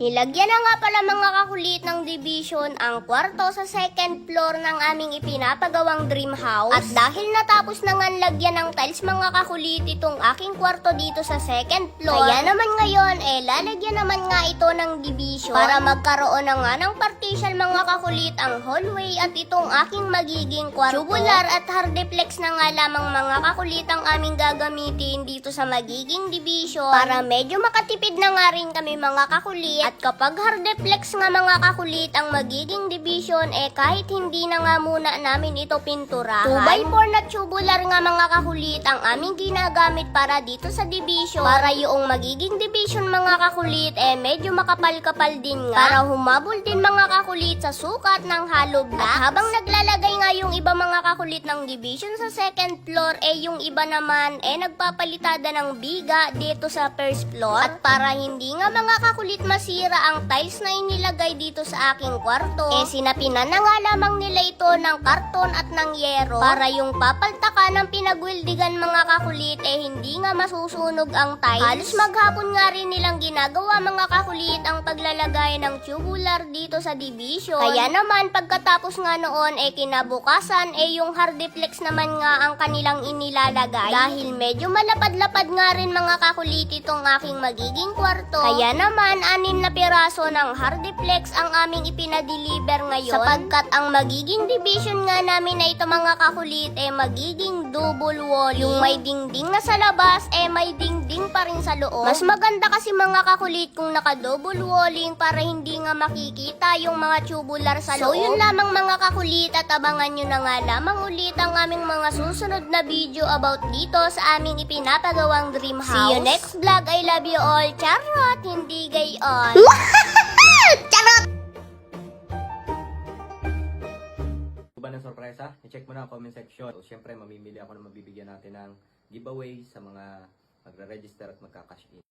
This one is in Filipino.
Nilagyan na nga pala mga kakulit ng division ang kwarto sa second floor ng aming ipinapagawang dream house. At dahil natapos na nga lagyan ng tiles mga kakulit itong aking kwarto dito sa second floor, kaya naman ngayon lalagyan naman nga ito ng division para magkaroon na nga ng partition mga kakulit ang hallway at itong aking magiging kwarto. Tubular at hardiplex na nga lamang mga kakulit ang aming gagamitin dito sa magiging division para medyo makatipid na nga rin kami mga kakulit. At kapag hardiplex nga mga kakulit ang magiging division kahit hindi na nga muna namin ito pinturahan. 2x4 na tubular nga mga kakulit ang aming ginagamit para dito sa division para yung magiging division mga kakulit medyo makapal-kapal din nga para humabol din mga kakulit sa sukat ng hollow blocks. At habang naglalagay nga yung iba mga kakulit ng division sa second floor yung iba naman nagpapalitada ng biga dito sa first floor. At para hindi nga mga kakulit masira ang tiles na inilagay dito sa aking kwarto sinapinan na nga lamang nila ito ng karton at ng yero para yung papaltaka ng pinagwildigan mga kakulit hindi nga masusunog ang tiles. Halos maghapon nga rin nilang ginagawa mga kakulit ang paglalagay ng tubular dito sa division. Kaya naman pagkatapos nga noon kinabukasan yung hardiplex naman nga ang kanilang inilalagay dahil medyo malapad-lapad nga rin mga kakulit itong aking magiging kwarto. Kaya naman 6 na piraso ng hardiplex ang aming ipinadeliver ngayon sapagkat ang magiging division nga namin na ito mga kakulit magiging double wall. Yung may dingding na sa labas may dingding pa rin sa loob. Mas maganda kasi mga kakulit kung naka double walling para hindi nga makikita yung mga tubular sa loob. So yun lamang mga kakulit at abangan nyo na nga lamang ulit ang aming mga susunod na video about dito sa aming ipinapagawang dream house. See you next vlog. I love you all. Charot! Hindi gayon. Charot! Ba ng sorpresa? I-check mo na ang comment section. So, syempre, mamimili ako na mabibigyan natin ng giveaway sa mga magre-register at magka-cash in.